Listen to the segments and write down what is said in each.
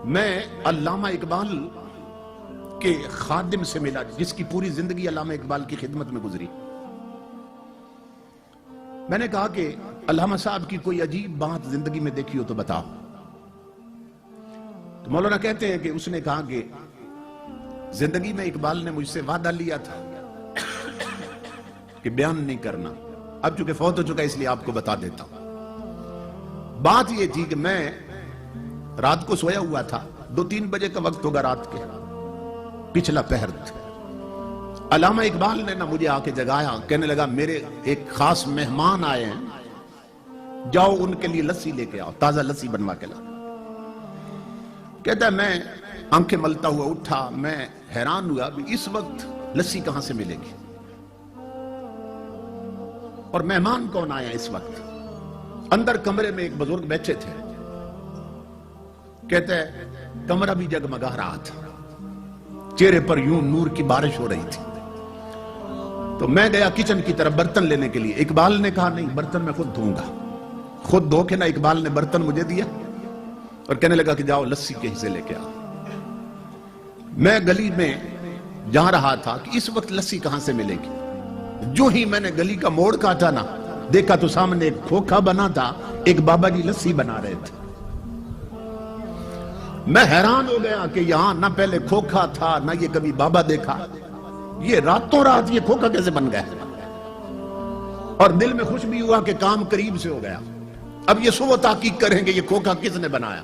میں علامہ اقبال کے خادم سے ملا جس کی پوری زندگی علامہ اقبال کی خدمت میں گزری۔ میں نے کہا کہ علامہ صاحب کی کوئی عجیب بات زندگی میں دیکھی ہو تو بتاؤ۔ تو مولانا کہتے ہیں کہ اس نے کہا کہ زندگی میں اقبال نے مجھ سے وعدہ لیا تھا کہ بیان نہیں کرنا، اب چونکہ فوت ہو چکا اس لیے آپ کو بتا دیتا ہوں۔ بات یہ تھی کہ میں رات کو سویا ہوا تھا، 2-3 بجے کا وقت ہوگا رات کے، پچھلا پہر تھا۔ علامہ اقبال نے نہ مجھے آ کے جگایا، کہنے لگا میرے ایک خاص مہمان آئے ہیں، جاؤ ان کے لیے لسی لے کے آؤ، تازہ لسی بنوا کے لا۔ کہتا ہے میں آنکھیں ملتا ہوا اٹھا، میں حیران ہوا کہ اس وقت لسی کہاں سے ملے گی، اور مہمان کون آیا اس وقت۔ اندر کمرے میں ایک بزرگ بیٹھے تھے، کہتے ہیں کمرہ بھی جگمگا رہا تھا، چہرے پر یوں نور کی بارش ہو رہی تھی۔ تو میں گیا کچن کی طرف برتن لینے کے لیے، اقبال نے کہا نہیں برتن میں خود دھوں گا، خود دھو کے نہ اقبال نے برتن مجھے دیا اور کہنے لگا کہ جاؤ لسی کے حصے لے کے آؤ۔ میں گلی میں جا رہا تھا کہ اس وقت لسی کہاں سے ملے گی۔ جو ہی میں نے گلی کا موڑ کاٹا نا، دیکھا تو سامنے ایک کھوکھا بنا تھا، ایک بابا جی لسی بنا رہے تھے۔ میں حیران ہو گیا کہ یہاں نہ پہلے کھوکھا تھا نہ یہ کبھی بابا دیکھا، یہ راتوں رات یہ کھوکھا کیسے بن گیا، اور دل میں خوش بھی ہوا کہ کام قریب سے ہو گیا۔ اب یہ صبح تحقیق کریں گے یہ کھوکھا کس نے بنایا۔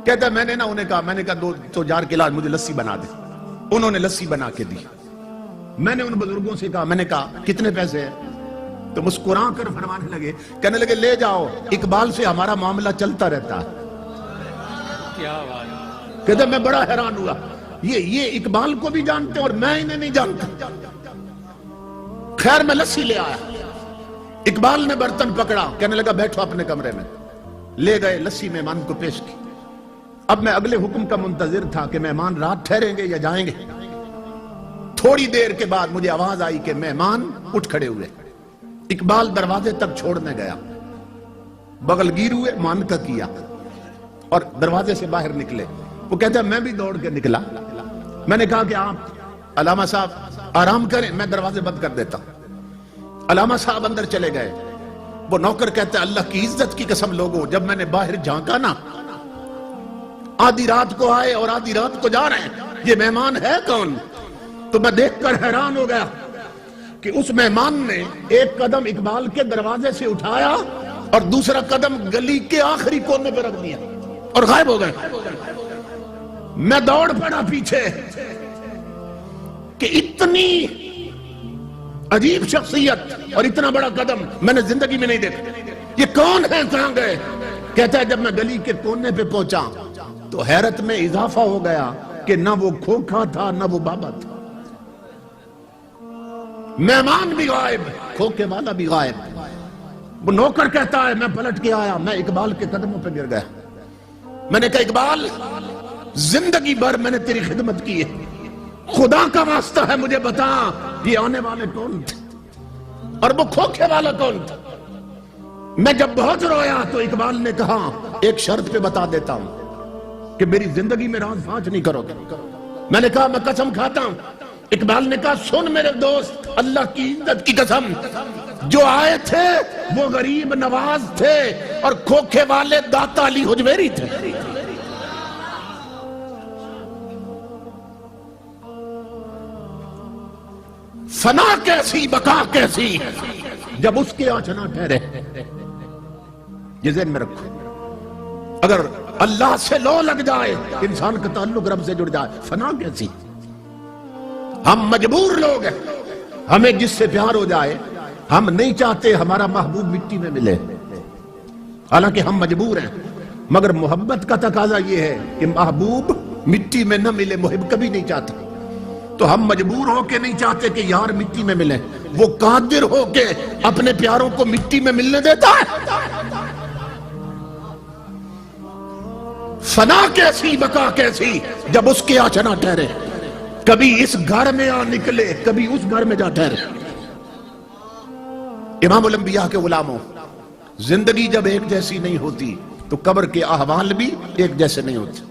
کہتا ہے میں نے نہ انہیں کہا، میں نے کہا 2 جار کے علاج مجھے لسی بنا دے، انہوں نے لسی بنا کے دی۔ میں نے ان بزرگوں سے کہا، میں نے کہا کتنے پیسے ہیں، تو مسکرا کر فرمانے لگے، کہنے لگے لے جاؤ، اقبال سے ہمارا معاملہ چلتا رہتا ہے۔ کہتے میں بڑا حیران ہوا، یہ اقبال کو بھی جانتے اور میں انہیں نہیں جانتا۔ خیر میں لسی لے آیا، اقبال نے برتن پکڑا، کہنے لگا بیٹھو اپنے کمرے میں، لے گئے لسی مہمان کو پیش کی۔ اب میں اگلے حکم کا منتظر تھا کہ مہمان رات ٹھہریں گے یا جائیں گے۔ تھوڑی دیر کے بعد مجھے آواز آئی کہ مہمان اٹھ کھڑے ہوئے۔ اقبال دروازے تک چھوڑنے گیا، بغل گیر ہوئے، مان کا کیا اور دروازے سے باہر نکلے۔ وہ کہتا ہے میں بھی دوڑ کے نکلا، میں نے کہا کہ آپ علامہ صاحب آرام کریں، میں دروازے بند کر دیتا ہوں۔ علامہ صاحب اندر چلے گئے۔ وہ نوکر کہتا ہے اللہ کی عزت کی قسم لوگوں، جب میں نے باہر جھانکا نا، آدھی رات کو آئے اور آدھی رات کو جا رہے ہیں، یہ مہمان ہے کون؟ تو میں دیکھ کر حیران ہو گیا کہ اس مہمان نے ایک قدم اقبال کے دروازے سے اٹھایا اور دوسرا قدم گلی کے آخری کونے پہ رکھ دیا اور غائب ہو گئے۔ میں دوڑ پڑا پیچھے کہ اتنی عجیب شخصیت اور اتنا بڑا قدم میں نے زندگی میں نہیں دیکھا، یہ کون ہے، کہاں گئے؟ کہتا ہے جب میں گلی کے کونے پہ پہنچا تو حیرت میں اضافہ ہو گیا کہ نہ وہ کھوکھا تھا نہ وہ بابا تھا، مہمان بھی غائب، کھوکھے والا بھی غائب۔ وہ نوکر کہتا ہے میں پلٹ کے آیا، میں اقبال کے قدموں پہ گر گیا۔ میں نے کہا اقبال زندگی بھر میں نے تیری خدمت کی ہے، خدا کا واسطہ ہے مجھے بتا یہ آنے والے کون تھے اور وہ کھوکھے والا کون تھا۔ میں جب بہت رویا تو اقبال نے کہا ایک شرط پہ بتا دیتا ہوں کہ میری زندگی میں راز فاش نہیں کرو گے۔ میں نے کہا میں قسم کھاتا ہوں۔ اقبال نے کہا سن میرے دوست، اللہ کی عزت کی قسم، جو آئے تھے وہ غریب نواز تھے اور کھوکھے والے داتا علی حجویری تھے۔ فنا کیسی بقا کیسی جب اس کے آنچ نہ ٹھہرے۔ یہ ذہن میں رکھو، اگر اللہ سے لو لگ جائے انسان کا تعلق رب سے جڑ جائے، فنا کیسی۔ ہم مجبور لوگ ہیں، ہمیں جس سے پیار ہو جائے ہم نہیں چاہتے ہمارا محبوب مٹی میں ملے، حالانکہ ہم مجبور ہیں، مگر محبت کا تقاضا یہ ہے کہ محبوب مٹی میں نہ ملے، محب کبھی نہیں چاہتا، تو ہم مجبور ہو کے نہیں چاہتے کہ یار مٹی میں ملے، وہ قادر ہو کے اپنے پیاروں کو مٹی میں ملنے دیتا ہے۔ فنا کیسی بقا کیسی جب اس کے آنچ نہ ٹھہرے، کبھی اس گھر میں آ نکلے کبھی اس گھر میں جا ٹھہرے۔ امام الانبیاء کے غلاموں، زندگی جب ایک جیسی نہیں ہوتی تو قبر کے احوال بھی ایک جیسے نہیں ہوتے۔